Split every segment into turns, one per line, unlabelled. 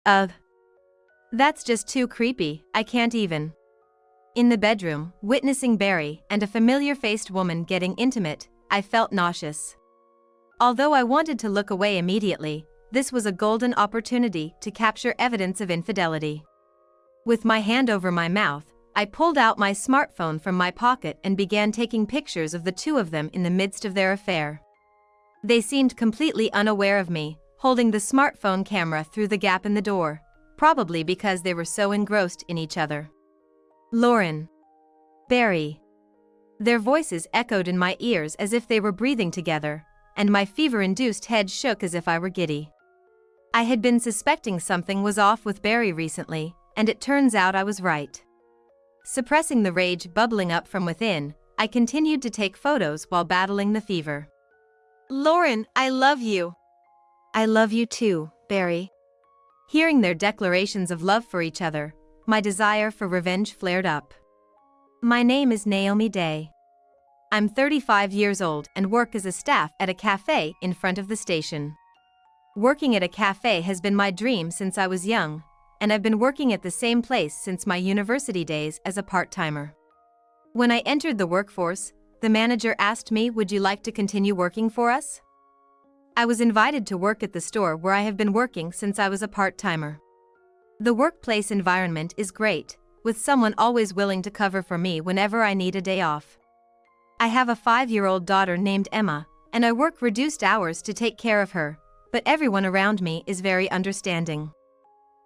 Ugh. That's just too creepy, I can't even. In the bedroom, witnessing Barry and a familiar-faced woman getting intimate, I felt nauseous. Although I wanted to look away immediately, this was a golden opportunity to capture evidence of infidelity. With my hand over my mouth, I pulled out my smartphone from my pocket and began taking pictures of the two of them in the midst of their affair. They seemed completely unaware of me, holding the smartphone camera through the gap in the door, probably because they were so engrossed in each other. Lauren. Barry. Their voices echoed in my ears as if they were breathing together, and my fever-induced head shook as if I were giddy. I had been suspecting something was off with Barry recently, and it turns out I was right. Suppressing the rage bubbling up from within, I continued to take photos while battling the fever.
Lauren, I love you.
I love you too, Barry. Hearing their declarations of love for each other, my desire for revenge flared up. My name is Naomi Day. I'm 35 years old and work as a staff at a cafe in front of the station. Working at a cafe has been my dream since I was young, and I've been working at the same place since my university days as a part-timer. When I entered the workforce, the manager asked me, "Would you like to continue working for us?" I was invited to work at the store where I have been working since I was a part-timer. The workplace environment is great, with someone always willing to cover for me whenever I need a day off. I have a 5-year-old daughter named Emma, and I work reduced hours to take care of her, but everyone around me is very understanding.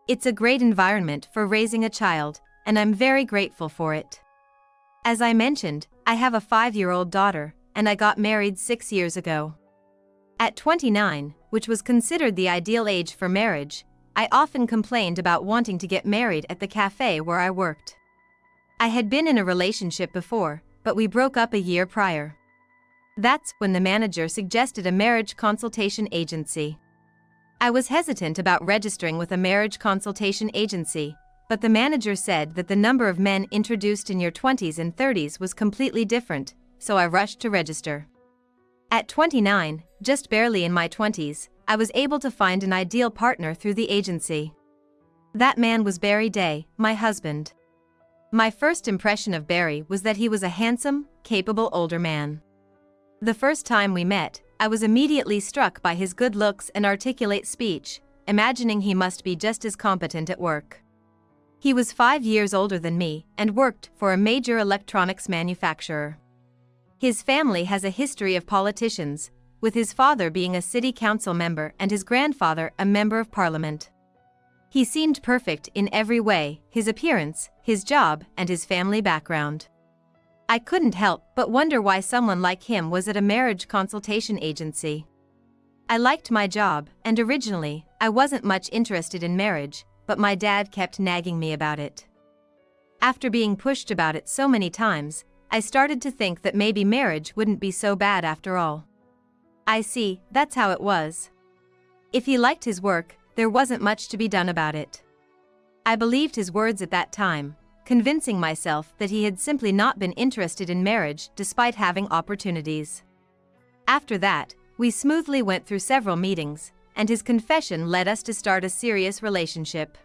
It's a great environment for raising a child, and I'm very grateful for it. As I mentioned, I have a 5-year-old daughter, and I got married 6 years ago. At 29, which was considered the ideal age for marriage, I often complained about wanting to get married at the cafe where I worked. I had been in a relationship before, but we broke up a year prior. That's when the manager suggested a marriage consultation agency. I was hesitant about registering with a marriage consultation agency, but the manager said that the number of men introduced in your 20s and 30s was completely different, so I rushed to register. At 29, just barely in my 20s, I was able to find an ideal partner through the agency. That man was Barry Day, my husband. My first impression of Barry was that he was a handsome, capable older man. The first time we met, I was immediately struck by his good looks and articulate speech, imagining he must be just as competent at work. He was 5 years older than me and worked for a major electronics manufacturer. His family has a history of politicians, with his father being a city council member and his grandfather a member of parliament. He seemed perfect in every way: his appearance, his job, and his family background. I couldn't help but wonder why someone like him was at a marriage consultation agency. I liked my job, and originally, I wasn't much interested in marriage, but my dad kept nagging me about it. After being pushed about it so many times, I started to think that maybe marriage wouldn't be so bad after all. I see, that's how it was. If he liked his work, there wasn't much to be done about it. I believed his words at that time, convincing myself that he had simply not been interested in marriage despite having opportunities. After that, we smoothly went through several meetings, and his confession led us to start a serious relationship.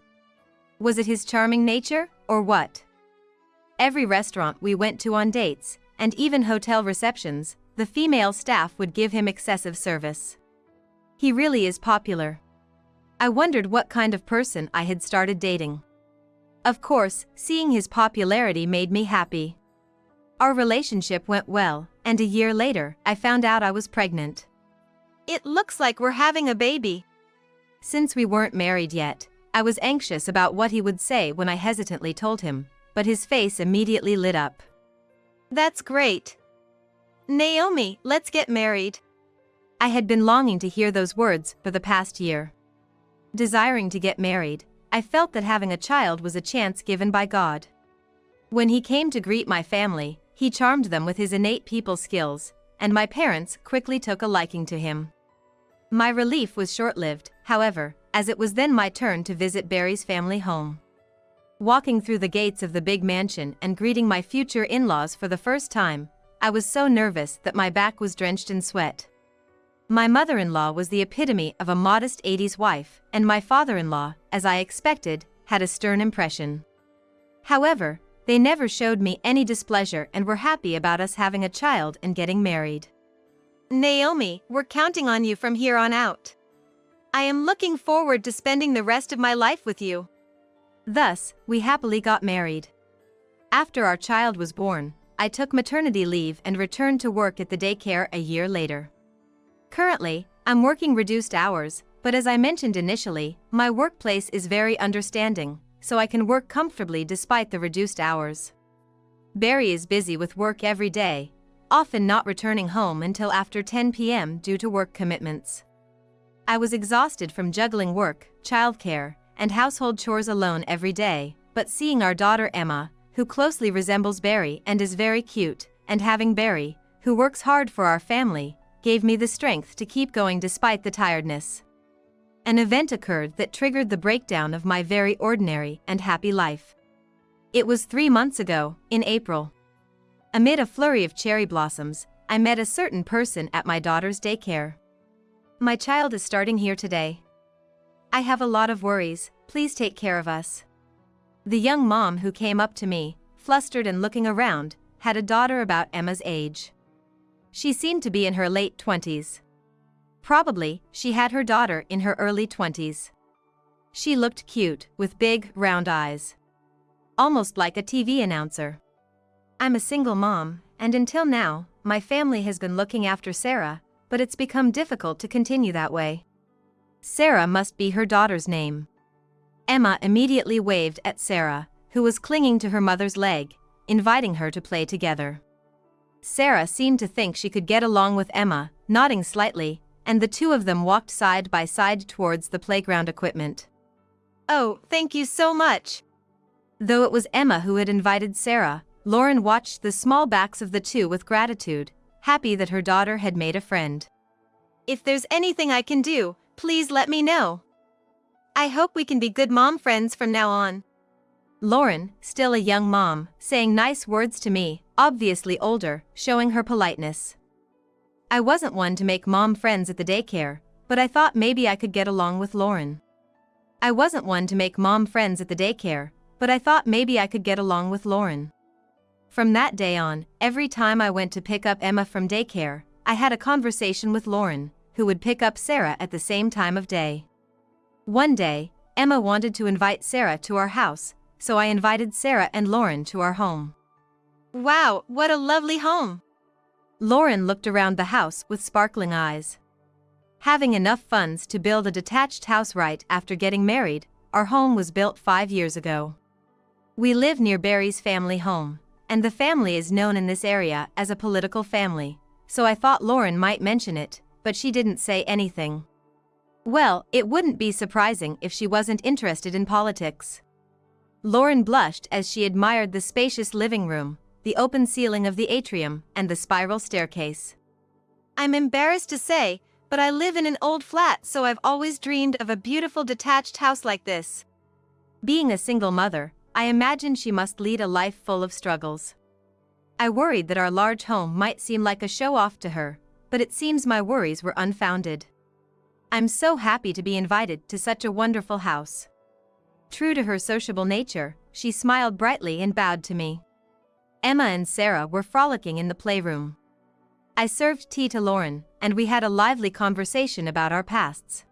Was it his charming nature, or what? Every restaurant we went to on dates, and even hotel receptions, the female staff would give him excessive service. He really is popular. I wondered what kind of person I had started dating. Of course, seeing his popularity made me happy. Our relationship went well, and a year later, I found out I was pregnant.
It looks like we're having a baby.
Since we weren't married yet, I was anxious about what he would say when I hesitantly told him, but his face immediately lit up.
That's great. Naomi, let's get married.
I had been longing to hear those words for the past year. Desiring to get married, I felt that having a child was a chance given by God. When he came to greet my family, he charmed them with his innate people skills, and my parents quickly took a liking to him. My relief was short-lived, however, as it was then my turn to visit Barry's family home. Walking through the gates of the big mansion and greeting my future in-laws for the first time, I was so nervous that my back was drenched in sweat. My mother-in-law was the epitome of a modest 80s wife, and my father-in-law, as I expected, had a stern impression. However, they never showed me any displeasure and were happy about us having a child and getting married.
Naomi, we're counting on you from here on out. I am looking forward to spending the rest of my life with you.
Thus, we happily got married. After our child was born, I took maternity leave and returned to work at the daycare a year later. Currently, I'm working reduced hours, but as I mentioned initially, my workplace is very understanding, so I can work comfortably despite the reduced hours. Barry is busy with work every day, often not returning home until after 10 p.m. due to work commitments. I was exhausted from juggling work, childcare, and household chores alone every day, but seeing our daughter Emma, who closely resembles Barry and is very cute, and having Barry, who works hard for our family, gave me the strength to keep going despite the tiredness. An event occurred that triggered the breakdown of my very ordinary and happy life. It was 3 months ago, in April. Amid a flurry of cherry blossoms, I met a certain person at my daughter's daycare. My child is starting here today. I have a lot of worries, please take care of us. The young mom who came up to me, flustered and looking around, had a daughter about Emma's age. She seemed to be in her late 20s. Probably, she had her daughter in her early 20s. She looked cute, with big, round eyes. Almost like a TV announcer. I'm a single mom, and until now, my family has been looking after Sarah, but it's become difficult to continue that way. Sarah must be her daughter's name. Emma immediately waved at Sarah, who was clinging to her mother's leg, inviting her to play together. Sarah seemed to think she could get along with Emma, nodding slightly, and the two of them walked side by side towards the playground equipment.
Oh, thank you so much.
Though it was Emma who had invited Sarah, Lauren watched the small backs of the two with gratitude, happy that her daughter had made a friend.
If there's anything I can do, please let me know. I hope we can be good mom friends from now on.
Lauren, still a young mom, saying nice words to me, obviously older, showing her politeness. I wasn't one to make mom friends at the daycare, but I thought maybe I could get along with Lauren. I wasn't one to make mom friends at the daycare, but I thought maybe I could get along with Lauren. From that day on, every time I went to pick up Emma from daycare, I had a conversation with Lauren, who would pick up Sarah at the same time of day. One day, Emma wanted to invite Sarah to our house, so I invited Sarah and Lauren to our home.
Wow, what a lovely home!
Lauren looked around the house with sparkling eyes. Having enough funds to build a detached house right after getting married, our home was built 5 years ago. We live near Barry's family home, and the family is known in this area as a political family, so I thought Lauren might mention it, but she didn't say anything. Well, it wouldn't be surprising if she wasn't interested in politics. Lauren blushed as she admired the spacious living room, the open ceiling of the atrium, and the spiral staircase.
I'm embarrassed to say, but I live in an old flat, so I've always dreamed of a beautiful detached house like this.
Being a single mother, I imagined she must lead a life full of struggles. I worried that our large home might seem like a show-off to her, but it seems my worries were unfounded. I'm so happy to be invited to such a wonderful house. True to her sociable nature, she smiled brightly and bowed to me. Emma and Sarah were frolicking in the playroom. I served tea to Lauren, and we had a lively conversation about our pasts.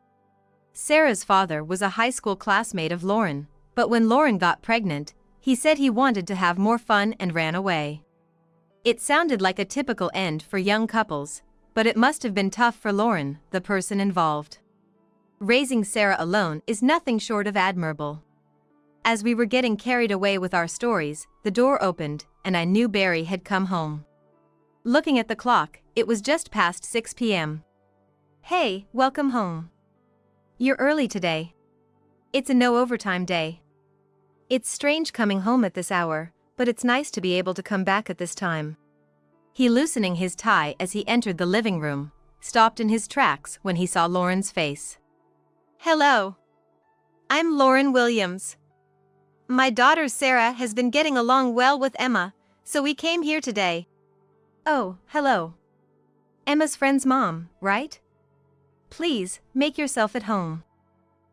Sarah's father was a high school classmate of Lauren, but when Lauren got pregnant, he said he wanted to have more fun and ran away. It sounded like a typical end for young couples, but it must have been tough for Lauren, the person involved. Raising Sarah alone is nothing short of admirable. As we were getting carried away with our stories, the door opened, and I knew Barry had come home. Looking at the clock, it was just past 6 p.m. Hey, welcome home. You're early today. It's a no-overtime day. It's strange coming home at this hour, but it's nice to be able to come back at this time. He, loosening his tie as he entered the living room, stopped in his tracks when he saw Lauren's face.
Hello. I'm Lauren Williams. My daughter Sarah has been getting along well with Emma, so we came here today.
Oh, hello. Emma's friend's mom, right? Please, make yourself at home,"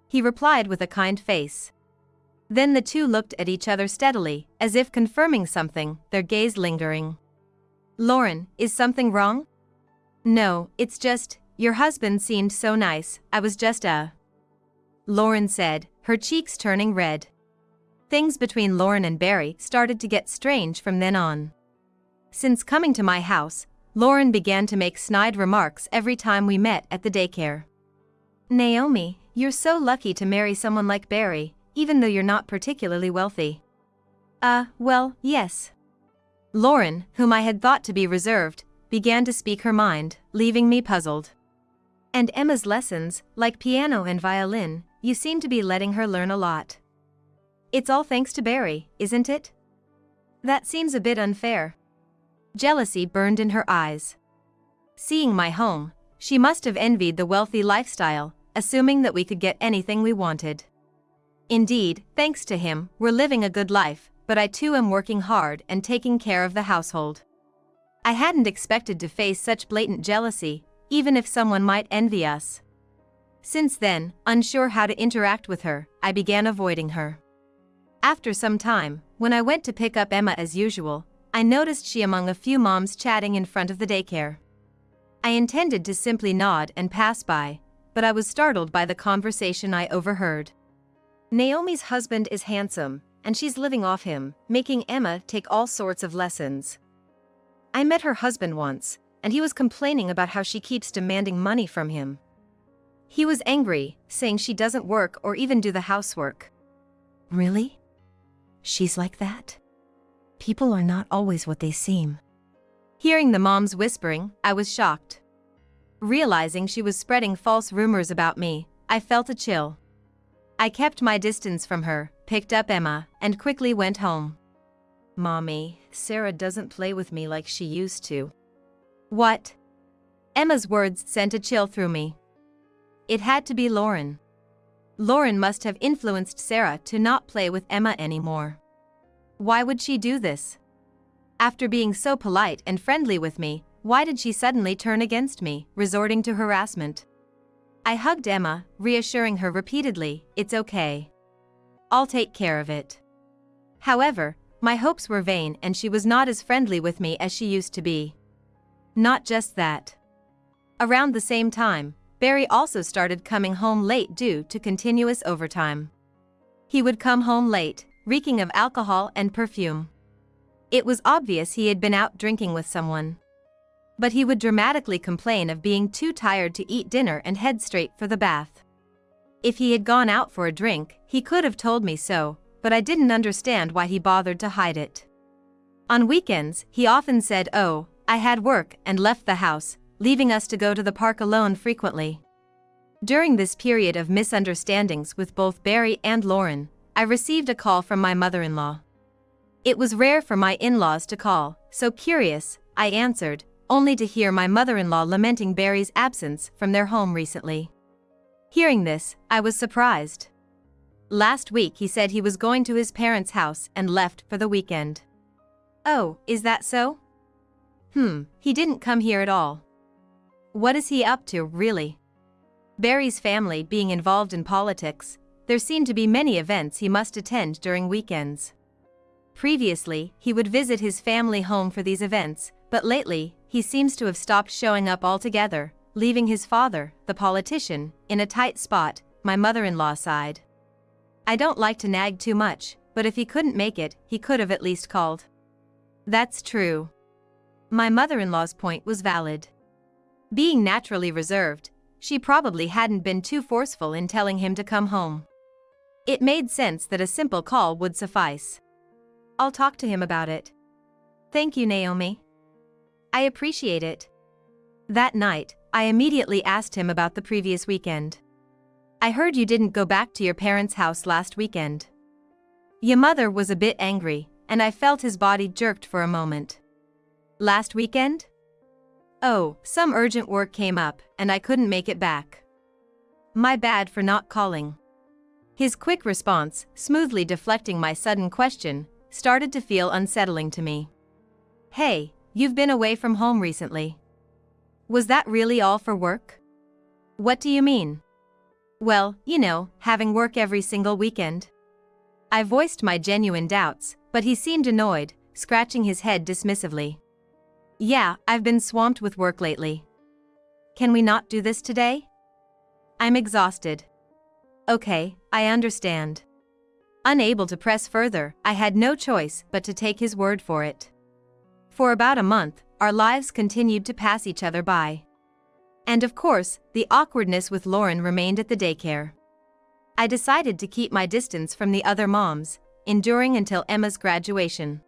he replied with a kind face. Then the two looked at each other steadily, as if confirming something, their gaze lingering. "Lauren, is something wrong?" "No, it's just, your husband seemed so nice, I was just Lauren said, her cheeks turning red. Things between Lauren and Barry started to get strange from then on. Since coming to my house, Lauren began to make snide remarks every time we met at the daycare. "Naomi, you're so lucky to marry someone like Barry, even though you're not particularly wealthy." Well, yes." Lauren, whom I had thought to be reserved, began to speak her mind, leaving me puzzled. "And Emma's lessons, like piano and violin, you seem to be letting her learn a lot. It's all thanks to Barry, isn't it? That seems a bit unfair." Jealousy burned in her eyes. Seeing my home, she must have envied the wealthy lifestyle, assuming that we could get anything we wanted. Indeed, thanks to him, we're living a good life, but I too am working hard and taking care of the household. I hadn't expected to face such blatant jealousy, even if someone might envy us. Since then, unsure how to interact with her, I began avoiding her. After some time, when I went to pick up Emma as usual, I noticed she among a few moms chatting in front of the daycare. I intended to simply nod and pass by, but I was startled by the conversation I overheard. "Naomi's husband is handsome, and she's living off him, making Emma take all sorts of lessons. I met her husband once, and he was complaining about how she keeps demanding money from him. He was angry, saying she doesn't work or even do the housework." "Really? She's like that? People are not always what they seem." Hearing the moms whispering, I was shocked. Realizing she was spreading false rumors about me, I felt a chill. I kept my distance from her, picked up Emma, and quickly went home. "Mommy, Sarah doesn't play with me like she used to." "What?" Emma's words sent a chill through me. It had to be Lauren. Lauren must have influenced Sarah to not play with Emma anymore. Why would she do this? After being so polite and friendly with me, why did she suddenly turn against me, resorting to harassment? I hugged Emma, reassuring her repeatedly, "It's okay. I'll take care of it." However, my hopes were vain and she was not as friendly with me as she used to be. Not just that. Around the same time, Barry also started coming home late due to continuous overtime. He would come home late, reeking of alcohol and perfume. It was obvious he had been out drinking with someone. But he would dramatically complain of being too tired to eat dinner and head straight for the bath. If he had gone out for a drink, he could have told me so, but I didn't understand why he bothered to hide it. On weekends, he often said, "Oh, I had work," and left the house, leaving us to go to the park alone frequently. During this period of misunderstandings with both Barry and Lauren, I received a call from my mother-in-law. It was rare for my in-laws to call, so curious, I answered, only to hear my mother-in-law lamenting Barry's absence from their home recently. Hearing this, I was surprised. Last week he said he was going to his parents' house and left for the weekend. "Oh, is that so? He didn't come here at all. What is he up to, really?" Barry's family being involved in politics, there seemed to be many events he must attend during weekends. Previously, he would visit his family home for these events, but lately, he seems to have stopped showing up altogether, leaving his father, the politician, in a tight spot, my mother-in-law sighed. I don't like to nag too much, but if he couldn't make it, he could have at least called. That's true. My mother-in-law's point was valid. Being naturally reserved, she probably hadn't been too forceful in telling him to come home. It made sense that a simple call would suffice. I'll talk to him about it. Thank you, Naomi. I appreciate it. That night, I immediately asked him about the previous weekend. I heard you didn't go back to your parents' house last weekend. Your mother was a bit angry, and I felt his body jerked for a moment. Last weekend? Oh, some urgent work came up, and I couldn't make it back. My bad for not calling. His quick response, smoothly deflecting my sudden question, started to feel unsettling to me. Hey, you've been away from home recently. Was that really all for work? What do you mean? Well, having work every single weekend. I voiced my genuine doubts, but he seemed annoyed, scratching his head dismissively. Yeah, I've been swamped with work lately. Can we not do this today? I'm exhausted. Okay, I understand. Unable to press further, I had no choice but to take his word for it. For about a month, our lives continued to pass each other by. And of course, the awkwardness with Lauren remained at the daycare. I decided to keep my distance from the other moms, enduring until Emma's graduation.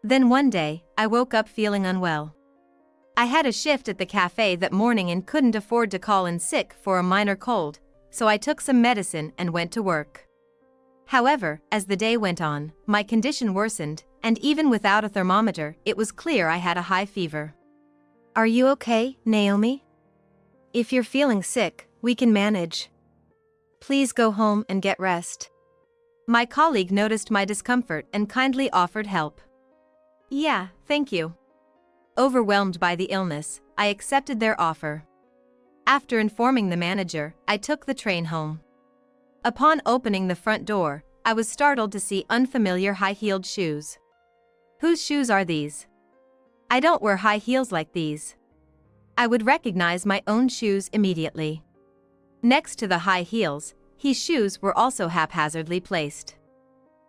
Then one day, I woke up feeling unwell. I had a shift at the cafe that morning and couldn't afford to call in sick for a minor cold, so I took some medicine and went to work. However, as the day went on, my condition worsened, and even without a thermometer, it was clear I had a high fever.
Are you okay, Naomi? If you're feeling sick, we can manage. Please go home and get rest.
My colleague noticed my discomfort and kindly offered help. Yeah, thank you. Overwhelmed by the illness, I accepted their offer. After informing the manager, I took the train home. Upon opening the front door, I was startled to see unfamiliar high-heeled shoes. Whose shoes are these? I don't wear high heels like these. I would recognize my own shoes immediately. Next to the high heels, his shoes were also haphazardly placed.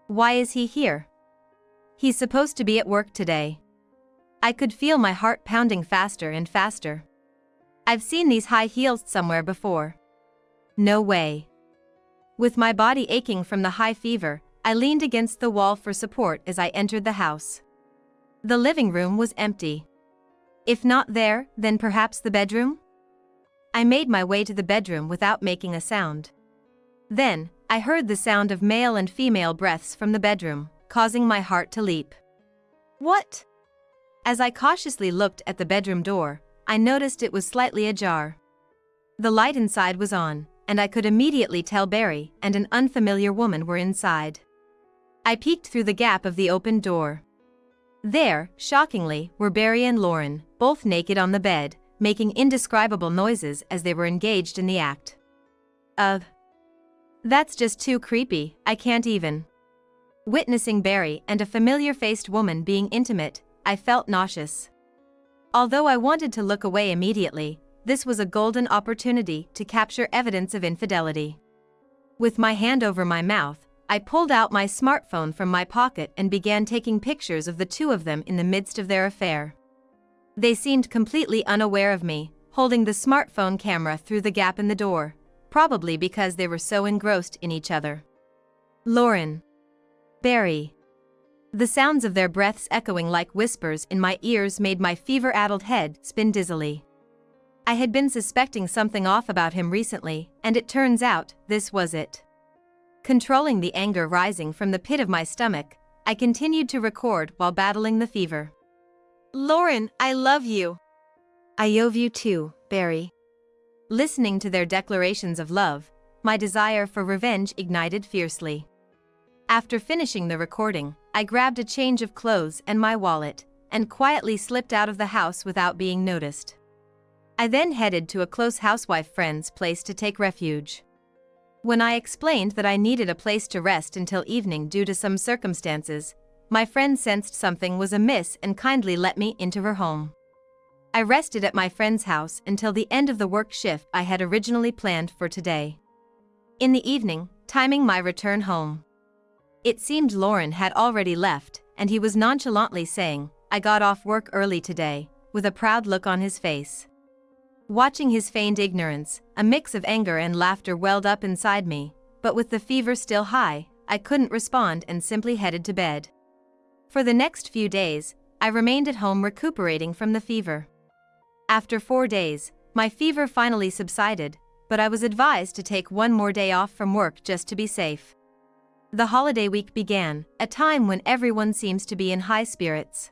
Why is he here? He's supposed to be at work today. I could feel my heart pounding faster and faster. I've seen these high heels somewhere before. No way. With my body aching from the high fever, I leaned against the wall for support as I entered the house. The living room was empty. If not there, then perhaps the bedroom? I made my way to the bedroom without making a sound. Then, I heard the sound of male and female breaths from the bedroom, causing my heart to leap. What? As I cautiously looked at the bedroom door, I noticed it was slightly ajar. The light inside was on, and I could immediately tell Barry and an unfamiliar woman were inside. I peeked through the gap of the open door. There, shockingly, were Barry and Lauren, both naked on the bed, making indescribable noises as they were engaged in the act. That's just too creepy, I can't even. Witnessing Barry and a familiar-faced woman being intimate, I felt nauseous. Although I wanted to look away immediately, this was a golden opportunity to capture evidence of infidelity. With my hand over my mouth, I pulled out my smartphone from my pocket and began taking pictures of the two of them in the midst of their affair. They seemed completely unaware of me, holding the smartphone camera through the gap in the door, probably because they were so engrossed in each other. Lauren. Barry. The sounds of their breaths echoing like whispers in my ears made my fever-addled head spin dizzily. I had been suspecting something off about him recently, and it turns out, this was it. Controlling the anger rising from the pit of my stomach, I continued to record while battling the fever.
Lauren, I love you.
I love you too, Barry. Listening to their declarations of love, my desire for revenge ignited fiercely. After finishing the recording, I grabbed a change of clothes and my wallet, and quietly slipped out of the house without being noticed. I then headed to a close housewife friend's place to take refuge. When I explained that I needed a place to rest until evening due to some circumstances, my friend sensed something was amiss and kindly let me into her home. I rested at my friend's house until the end of the work shift I had originally planned for today. In the evening, timing my return home. It seemed Lauren had already left, and he was nonchalantly saying, "I got off work early today," with a proud look on his face. Watching his feigned ignorance, a mix of anger and laughter welled up inside me, but with the fever still high, I couldn't respond and simply headed to bed. For the next few days, I remained at home recuperating from the fever. After 4 days, my fever finally subsided, but I was advised to take one more day off from work just to be safe. The holiday week began, a time when everyone seems to be in high spirits.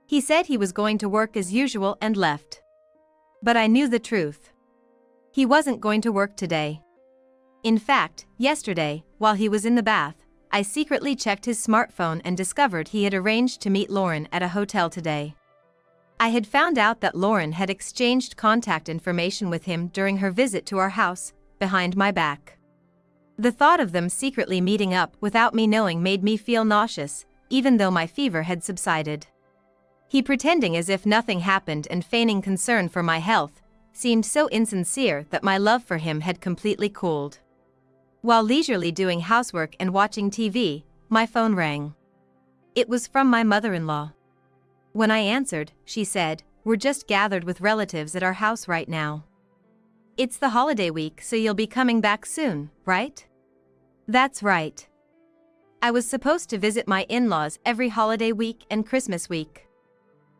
He said he was going to work as usual and left. But I knew the truth. He wasn't going to work today. In fact, yesterday, while he was in the bath, I secretly checked his smartphone and discovered he had arranged to meet Lauren at a hotel today. I had found out that Lauren had exchanged contact information with him during her visit to our house, behind my back. The thought of them secretly meeting up without me knowing made me feel nauseous, even though my fever had subsided. He pretending as if nothing happened and feigning concern for my health seemed so insincere that my love for him had completely cooled. While leisurely doing housework and watching TV, my phone rang. It was from my mother-in-law. When I answered, she said, "We're just gathered with relatives at our house right now. It's the holiday week, so you'll be coming back soon, right?" "That's right. I was supposed to visit my in-laws every holiday week and Christmas week.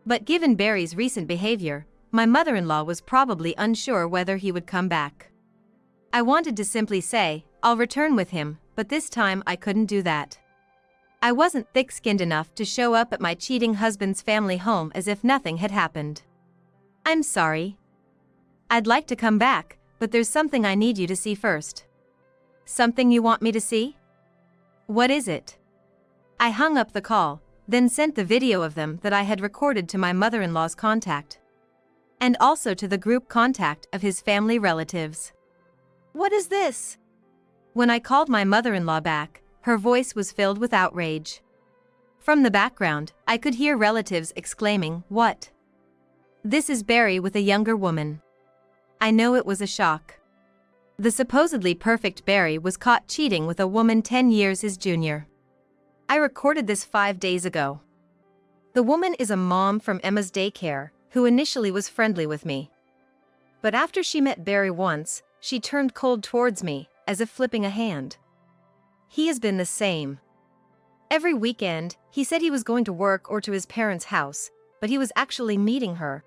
But given Barry's recent behavior, my mother-in-law was probably unsure whether he would come back. I wanted to simply say, I'll return with him, but this time I couldn't do that. I wasn't thick-skinned enough to show up at my cheating husband's family home as if nothing had happened. I'm sorry. I'd like to come back, but there's something I need you to see first." "Something you want me to see? What is it?" I hung up the call, then sent the video of them that I had recorded to my mother-in-law's contact, and also to the group contact of his family relatives.
What is this?
When I called my mother-in-law back, her voice was filled with outrage. From the background, I could hear relatives exclaiming, "What? This is Barry with a younger woman." I know it was a shock. The supposedly perfect Barry was caught cheating with a woman 10 years his junior. I recorded this 5 days ago. The woman is a mom from Emma's daycare, who initially was friendly with me. But after she met Barry once, she turned cold towards me, as if flipping a hand. He has been the same. Every weekend, he said he was going to work or to his parents' house, but he was actually meeting her.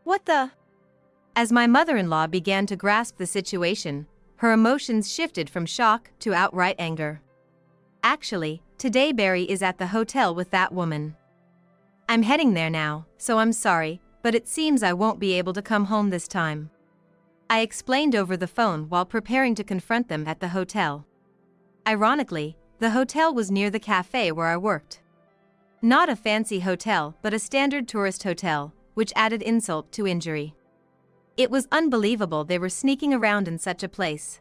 What the?
As my mother-in-law began to grasp the situation, her emotions shifted from shock to outright anger. "Actually, today Barry is at the hotel with that woman. I'm heading there now, so I'm sorry, but it seems I won't be able to come home this time." I explained over the phone while preparing to confront them at the hotel. Ironically, the hotel was near the cafe where I worked. Not a fancy hotel, but a standard tourist hotel, which added insult to injury. It was unbelievable they were sneaking around in such a place.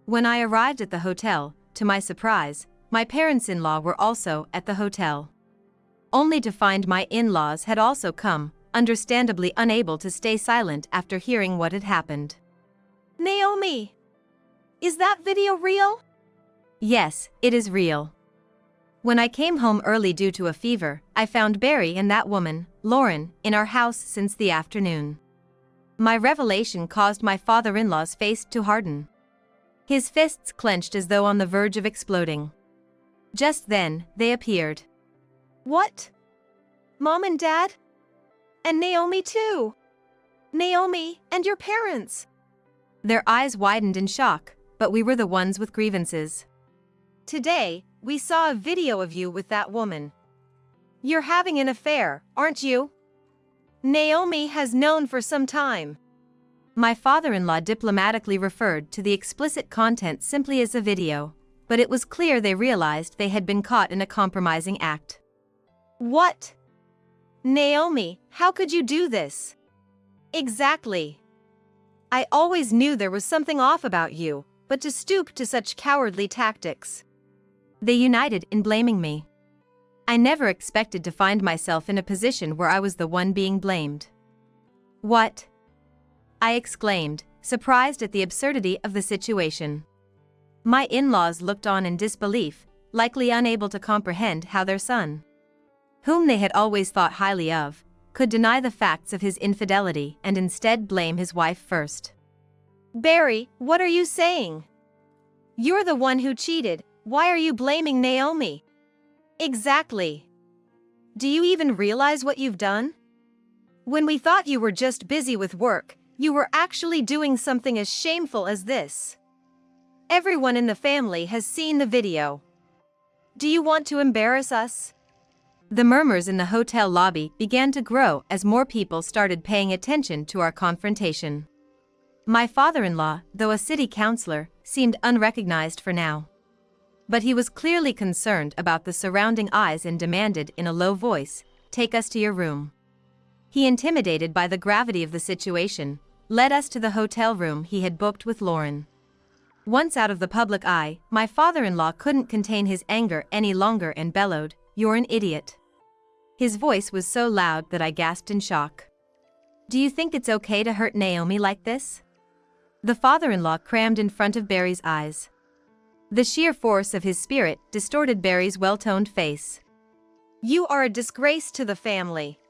When I arrived at the hotel, to my surprise, my parents-in-law were also at the hotel. Only to find my in-laws had also come, understandably unable to stay silent after hearing what had happened.
"Naomi! Is that video real?"
"Yes, it is real. When I came home early due to a fever, I found Barry and that woman, Lauren, in our house since the afternoon." My revelation caused my father-in-law's face to harden. His fists clenched as though on the verge of exploding. Just then, they appeared.
"What? Mom and Dad? And Naomi too? Naomi and your parents?"
Their eyes widened in shock, but we were the ones with grievances.
"Today, we saw a video of you with that woman. You're having an affair, aren't you? Naomi has known for some time."
My father-in-law diplomatically referred to the explicit content simply as a video, but it was clear they realized they had been caught in a compromising act.
"What? Naomi, how could you do this?" "Exactly. I always knew there was something off about you, but to stoop to such cowardly tactics."
They united in blaming me. I never expected to find myself in a position where I was the one being blamed. "What?" I exclaimed, surprised at the absurdity of the situation. My in-laws looked on in disbelief, likely unable to comprehend how their son, whom they had always thought highly of, could deny the facts of his infidelity and instead blame his wife first.
"Barry, what are you saying? You're the one who cheated. Why are you blaming Naomi?" "Exactly. Do you even realize what you've done? When we thought you were just busy with work, you were actually doing something as shameful as this. Everyone in the family has seen the video. Do you want to embarrass us?"
The murmurs in the hotel lobby began to grow as more people started paying attention to our confrontation. My father-in-law, though a city councillor, seemed unrecognized for now. But he was clearly concerned about the surrounding eyes and demanded in a low voice, "Take us to your room." He, intimidated by the gravity of the situation, led us to the hotel room he had booked with Lauren. Once out of the public eye, my father-in-law couldn't contain his anger any longer and bellowed, "You're an idiot." His voice was so loud that I gasped in shock. "Do you think it's okay to hurt Naomi like this?" The father-in-law crammed in front of Barry's eyes. The sheer force of his spirit distorted Barry's well-toned face.
"You are a disgrace to the family.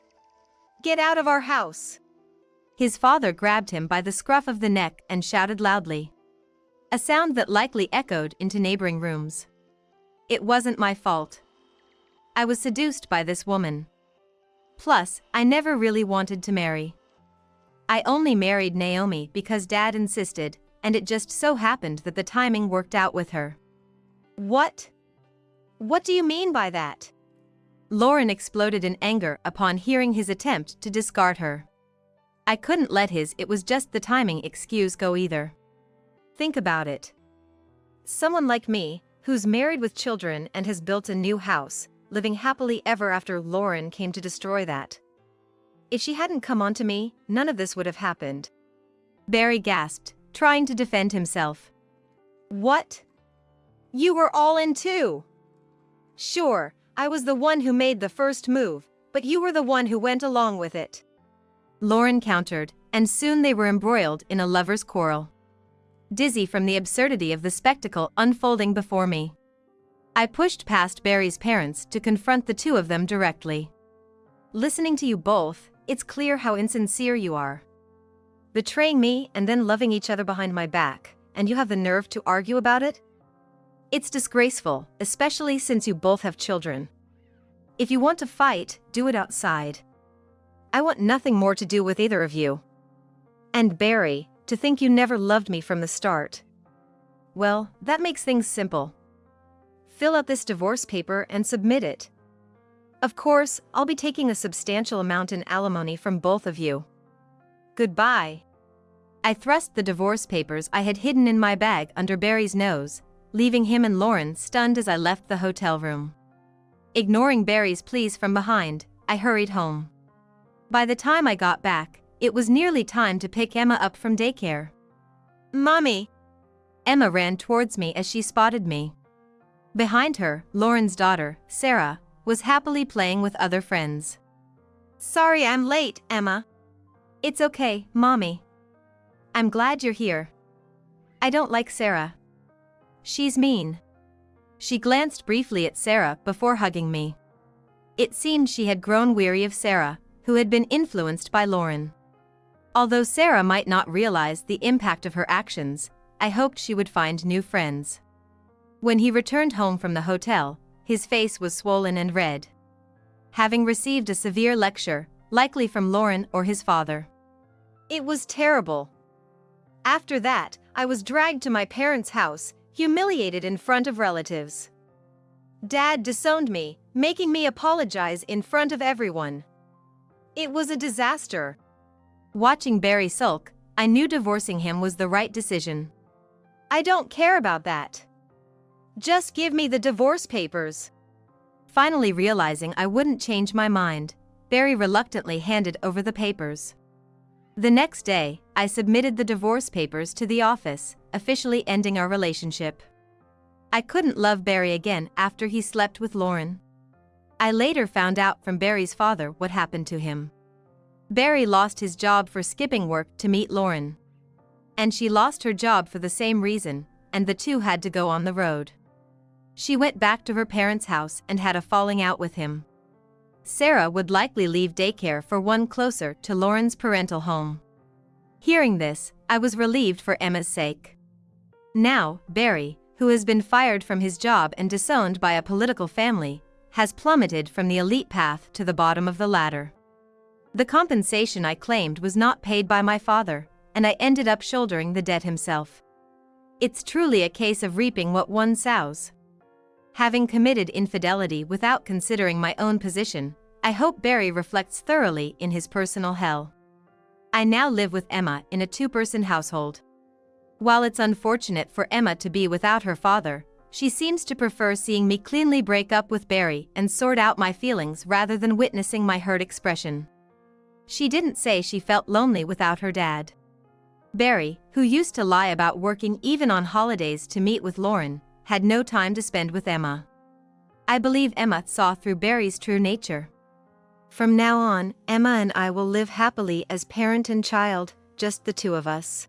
Get out of our house."
His father grabbed him by the scruff of the neck and shouted loudly. A sound that likely echoed into neighboring rooms. It wasn't my fault. I was seduced by this woman. Plus, I never really wanted to marry. I only married Naomi because Dad insisted, and it just so happened that the timing worked out with her.
What? What do you mean by that?
Lauren exploded in anger upon hearing his attempt to discard her. I couldn't let his "it was just the timing" excuse go either. Think about it.
Someone like me, who's married with children and has built a new house, living happily ever after, Lauren came to destroy that. If she hadn't come on to me, none of this would have happened.
Barry gasped, trying to defend himself.
What? You were all in too? Sure, I was the one who made the first move, but you were the one who went along with it.
Lauren countered, and soon they were embroiled in a lover's quarrel. Dizzy from the absurdity of the spectacle unfolding before me, I pushed past Barry's parents to confront the two of them directly. Listening to you both, it's clear how insincere you are. Betraying me and then loving each other behind my back, and you have the nerve to argue about it? It's disgraceful, especially since you both have children. If you want to fight, do it outside. I want nothing more to do with either of you. And Barry, to think you never loved me from the start. Well, that makes things simple. Fill out this divorce paper and submit it. Of course, I'll be taking a substantial amount in alimony from both of you. Goodbye. I thrust the divorce papers I had hidden in my bag under Barry's nose, leaving him and Lauren stunned as I left the hotel room. Ignoring Barry's pleas from behind, I hurried home. By the time I got back, it was nearly time to pick Emma up from daycare.
Mommy!
Emma ran towards me as she spotted me. Behind her, Lauren's daughter, Sarah, was happily playing with other friends.
Sorry I'm late, Emma.
It's okay, Mommy. I'm glad you're here. I don't like Sarah. She's mean. She glanced briefly at Sarah before hugging me. It seemed she had grown weary of Sarah, who had been influenced by Lauren. Although Sarah might not realize the impact of her actions, I hoped she would find new friends. When he returned home from the hotel, his face was swollen and red. Having received a severe lecture, likely from Lauren or his father.
It was terrible. After that, I was dragged to my parents' house, humiliated in front of relatives. Dad disowned me, making me apologize in front of everyone. It was a disaster.
Watching Barry sulk, I knew divorcing him was the right decision.
I don't care about that. Just give me the divorce papers.
Finally realizing I wouldn't change my mind, Barry reluctantly handed over the papers. The next day, I submitted the divorce papers to the office, officially ending our relationship. I couldn't love Barry again after he slept with Lauren. I later found out from Barry's father what happened to him. Barry lost his job for skipping work to meet Lauren. And she lost her job for the same reason, and the two had to go on the road. She went back to her parents' house and had a falling out with him. Sarah would likely leave daycare for one closer to Lauren's parental home. Hearing this, I was relieved for Emma's sake. Now, Barry, who has been fired from his job and disowned by a political family, has plummeted from the elite path to the bottom of the ladder. The compensation I claimed was not paid by my father, and I ended up shouldering the debt himself. It's truly a case of reaping what one sows. Having committed infidelity without considering my own position, I hope Barry reflects thoroughly in his personal hell. I now live with Emma in a two-person household. While it's unfortunate for Emma to be without her father, she seems to prefer seeing me cleanly break up with Barry and sort out my feelings rather than witnessing my hurt expression. She didn't say she felt lonely without her dad. Barry, who used to lie about working even on holidays to meet with Lauren, had no time to spend with Emma. I believe Emma saw through Barry's true nature.
From now on, Emma and I will live happily as parent and child, just the two of us.